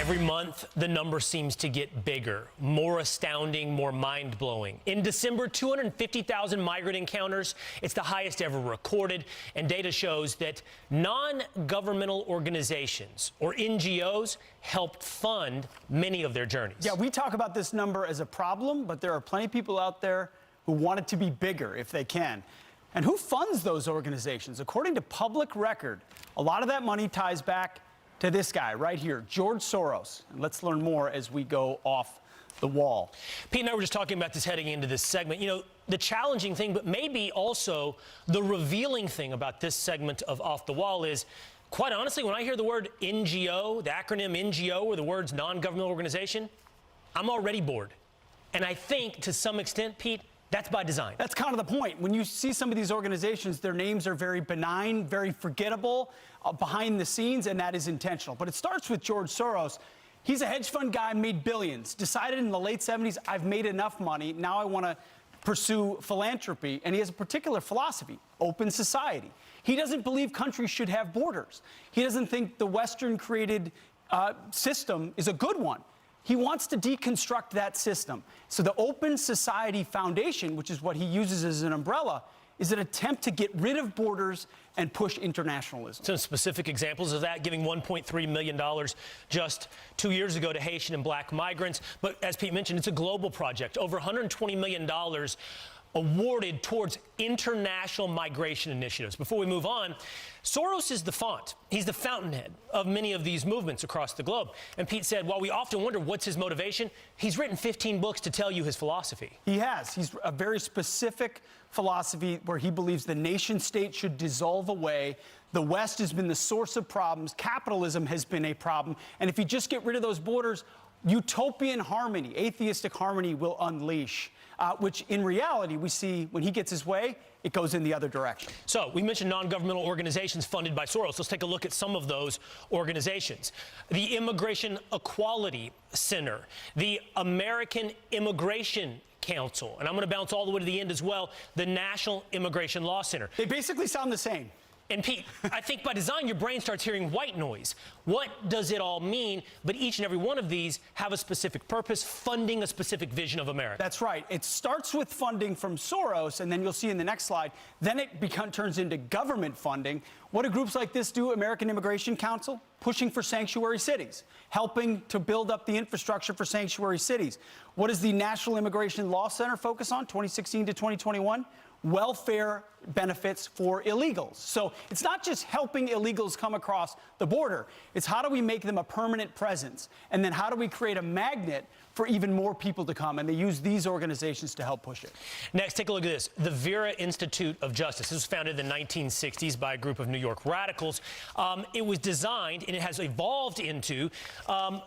Every month, the number seems to get bigger, more astounding, more mind-blowing. In December, 250,000 migrant encounters. It's the highest ever recorded, and data shows that non-governmental organizations, or NGOs, helped fund many of their journeys. Yeah, we talk about this number as a problem, but there are plenty of people out there who want it to be bigger if they can. And who funds those organizations? According to public record, a lot of that money ties back to this guy right here, George Soros. And let's learn more as we go off the wall. Pete and I were just talking about this heading into this segment. You know, the challenging thing, but maybe also the revealing thing about this segment of Off the Wall is, quite honestly, when I hear the word NGO, the acronym NGO, or the words non-governmental organization, I'm already bored. And I think, to some extent, Pete, that's by design. That's kind of the point. When you see some of these organizations, their names are very benign, very forgettable, behind the scenes, and that is intentional. But it starts with George Soros. He's a hedge fund guy, made billions, decided in the late 70s, I've made enough money, now I want to pursue philanthropy. And he has a particular philosophy, open society. He doesn't believe countries should have borders. He doesn't think the Western-created system is a good one. He wants to deconstruct that system. So the Open Society Foundation, which is what he uses as an umbrella, is an attempt to get rid of borders and push internationalism. Some specific examples of that, giving $1.3 million just 2 years ago to Haitian and black migrants. But as Pete mentioned, it's a global project. Over $120 million awarded towards international migration initiatives. Before we move on, Soros is the font. He's the fountainhead of many of these movements across the globe. And Pete said, while we often wonder what's his motivation, he's written 15 books to tell you his philosophy. He has. He's a very specific philosophy where he believes the nation state should dissolve away. The West has been the source of problems. Capitalism has been a problem. And if you just get rid of those borders, utopian harmony, atheistic harmony will unleash, which in reality we see when he gets his way, it goes in the other direction. So we mentioned non-governmental organizations funded by Soros. Let's take a look at some of those organizations. The Immigration Equality Center, the American Immigration Council, and I'm going to bounce all the way to the end as well, the National Immigration Law Center. They basically sound the same. And Pete, I think by design, your brain starts hearing white noise. What does it all mean? But each and every one of these have a specific purpose, funding a specific vision of America. That's right. It starts with funding from Soros, and then you'll see in the next slide, then it turns into government funding. What do groups like this do? American Immigration Council, pushing for sanctuary cities, helping to build up the infrastructure for sanctuary cities. What does the National Immigration Law Center focus on, 2016 to 2021? Welfare benefits for illegals. So it's not just helping illegals come across the border. It's how do we make them a permanent presence? And then how do we create a magnet for even more people to come? And they use these organizations to help push it. Next, take a look at this. The Vera Institute of Justice. This was founded in the 1960s by a group of New York radicals. It was designed, and it has evolved into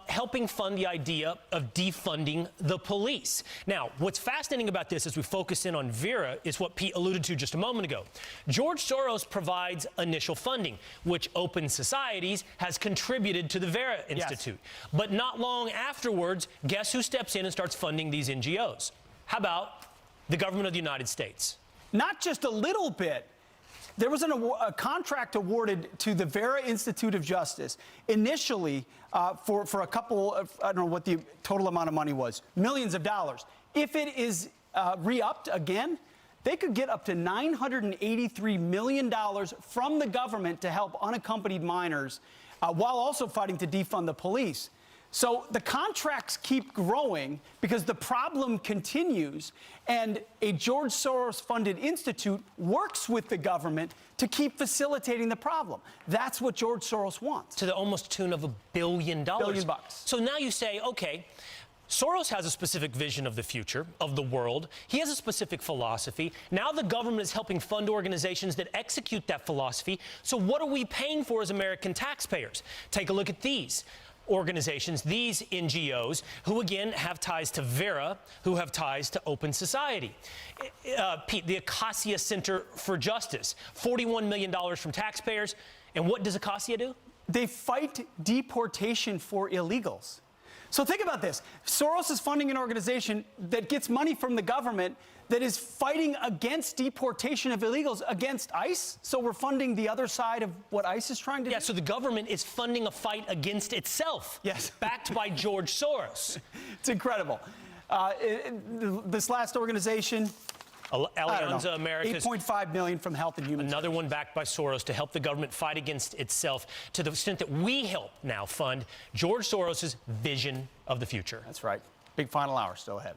helping fund the idea of defunding the police. Now, what's fascinating about this as we focus in on Vera is what Pete alluded to just a moment ago. George Soros provides initial funding, which Open Societies has contributed to the Vera Institute. Yes. But not long afterwards, guess who steps in and starts funding these NGOs? How about the government of the United States? Not just a little bit. There was a contract awarded to the Vera Institute of Justice initially for a couple of, I don't know what the total amount of money was, millions of dollars. If it is re-upped again, they could get up to $983 million from the government to help unaccompanied minors while also fighting to defund the police. So the contracts keep growing because the problem continues, and a George Soros-funded institute works with the government to keep facilitating the problem. That's what George Soros wants. To the almost tune of $1 billion. $1 billion. So now you say, okay, Soros has a specific vision of the future, of the world. He has a specific philosophy. Now the government is helping fund organizations that execute that philosophy. So what are we paying for as American taxpayers? Take a look at these organizations, these NGOs, who again have ties to Vera, who have ties to Open Society. Pete, the Acacia Center for Justice, $41 million from taxpayers. And what does Acacia do? They fight deportation for illegals. So think about this. Soros is funding an organization that gets money from the government that is fighting against deportation of illegals against ICE. So we're funding the other side of what ICE is trying to do? Yeah, so the government is funding a fight against itself. Yes. Backed by George Soros. It's incredible. This last organization, Alianza America's, $8.5 million from Health and Human another one backed by Soros to help the government fight against itself, to the extent that we help now fund George Soros's vision of the future. That's right. Big final hour still ahead.